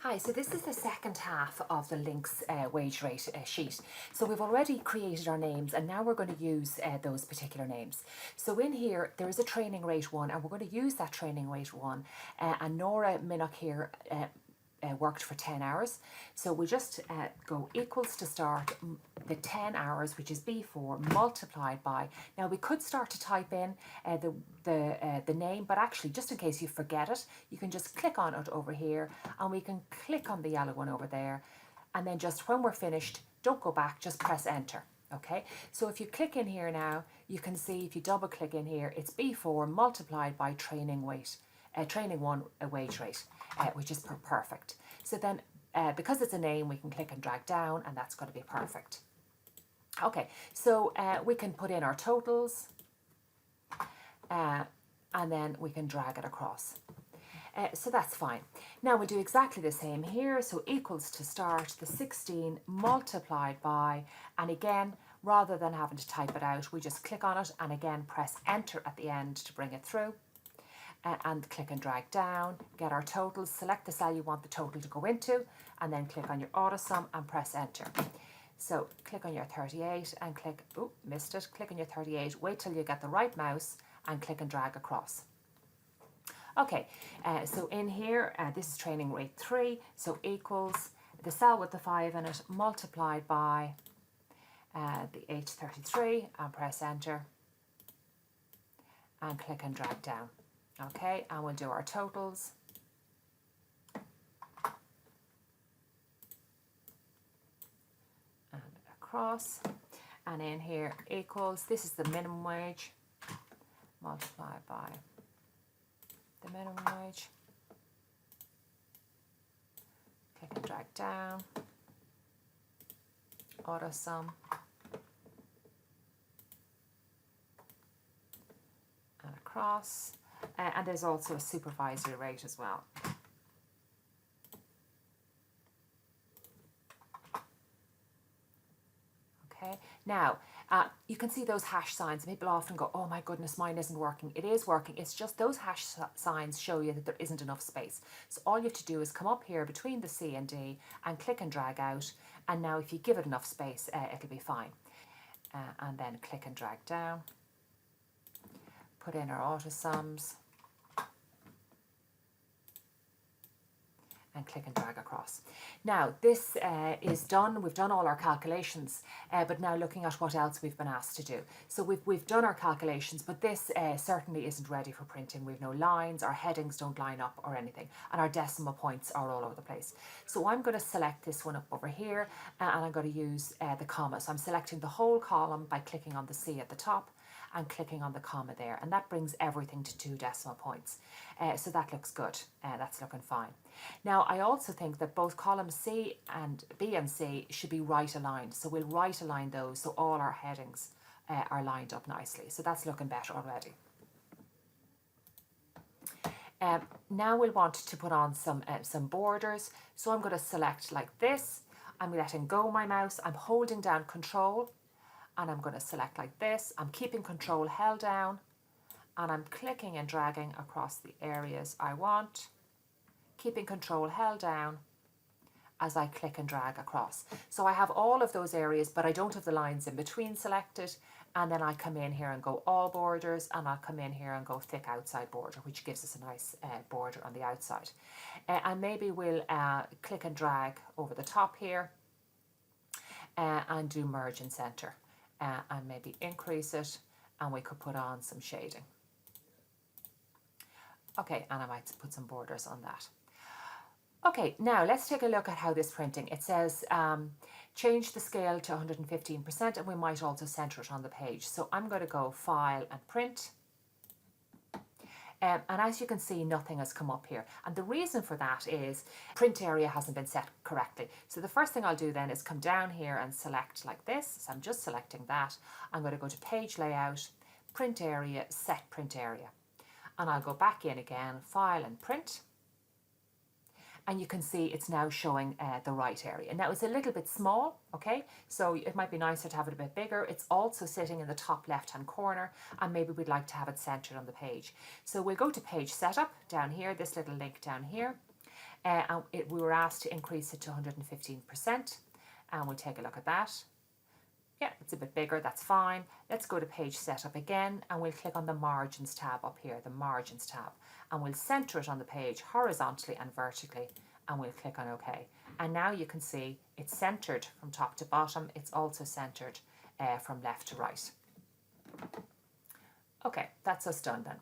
Hi, so this is the second half of the links wage rate sheet. So we've already created our names and now we're going to use those particular names. So in here there is a training rate 1 and we're going to use that training rate 1 and Nora Minnock here worked for 10 hours. So we just go equals to start the 10 hours, which is B4 multiplied by. Now we could start to type in the name, but actually just in case you forget it, you can just click on it over here and we can click on the yellow one over there. And then just when we're finished, don't go back, just press enter. Okay, so if you click in here now, you can see if you double click in here, it's B4 multiplied by training 1 wage rate, which is perfect. So then because it's a name, we can click and drag down and that's going to be perfect. Okay, so we can put in our totals and then we can drag it across. So that's fine. Now we'll do exactly the same here. So equals to start the 16 multiplied by, and again, rather than having to type it out, we just click on it and again press enter at the end to bring it through. And click and drag down, get our totals, select the cell you want the total to go into, and then click on your AutoSum and press enter. So click on your 38 and click, oh, missed it, click on your 38, wait till you get the right mouse and click and drag across. Okay, so in here, this is training rate 3, so equals the cell with the 5 in it multiplied by the H33 and press enter and click and drag down. Okay, and we'll do our totals. And across. And in here equals, this is the minimum wage multiplied by the minimum wage. Click and drag down. AutoSum. And across. And there's also a supervisory rate as well. Okay, now you can see those hash signs. People often go, oh my goodness, mine isn't working. It is working. It's just those hash signs show you that there isn't enough space. So all you have to do is come up here between the C and D and click and drag out. And now if you give it enough space, it'll be fine. And then click and drag down. Put in our AutoSums. And click and drag across. Now this is done. We've done all our calculations, but now looking at what else we've been asked to do. So we've done our calculations, but this certainly isn't ready for printing. We've no lines, our headings don't line up or anything, and our decimal points are all over the place. So I'm going to select this one up over here, and I'm going to use the comma. So I'm selecting the whole column by clicking on the C at the top and clicking on the comma there, and that brings everything to 2 decimal points. So that looks good. That's looking fine. Now I also think that both columns C and B and C should be right aligned. So we'll right align those so all our headings are lined up nicely. So that's looking better already. Now we'll want to put on some borders. So I'm going to select like this. I'm letting go my mouse. I'm holding down Control. And I'm going to select like this. I'm keeping Control held down and I'm clicking and dragging across the areas I want, keeping Control held down as I click and drag across. So I have all of those areas, but I don't have the lines in between selected. And then I come in here and go all borders, and I'll come in here and go thick outside border, which gives us a nice border on the outside. And maybe we'll click and drag over the top here and do merge and center. And maybe increase it, and we could put on some shading. Okay, and I might put some borders on that. Okay, now let's take a look at how this printing. It says change the scale to 115%, and we might also center it on the page. So I'm going to go File and Print. And as you can see, nothing has come up here. And the reason for that is print area hasn't been set correctly. So the first thing I'll do then is come down here and select like this. So I'm just selecting that. I'm going to go to Page Layout, Print Area, Set Print Area. And I'll go back in again, File and Print. And you can see it's now showing the right area. Now it's a little bit small, okay? So it might be nicer to have it a bit bigger. It's also sitting in the top left-hand corner, and maybe we'd like to have it centered on the page. So we'll go to Page Setup down here, this little link down here. we were asked to increase it to 115%, and we'll take a look at that. Yeah, it's a bit bigger, that's fine. Let's go to page setup again, and we'll click on the margins tab up here, the margins tab, and we'll center it on the page horizontally and vertically, and we'll click on OK. And now you can see it's centered from top to bottom. It's also centered from left to right. Okay, that's us done then.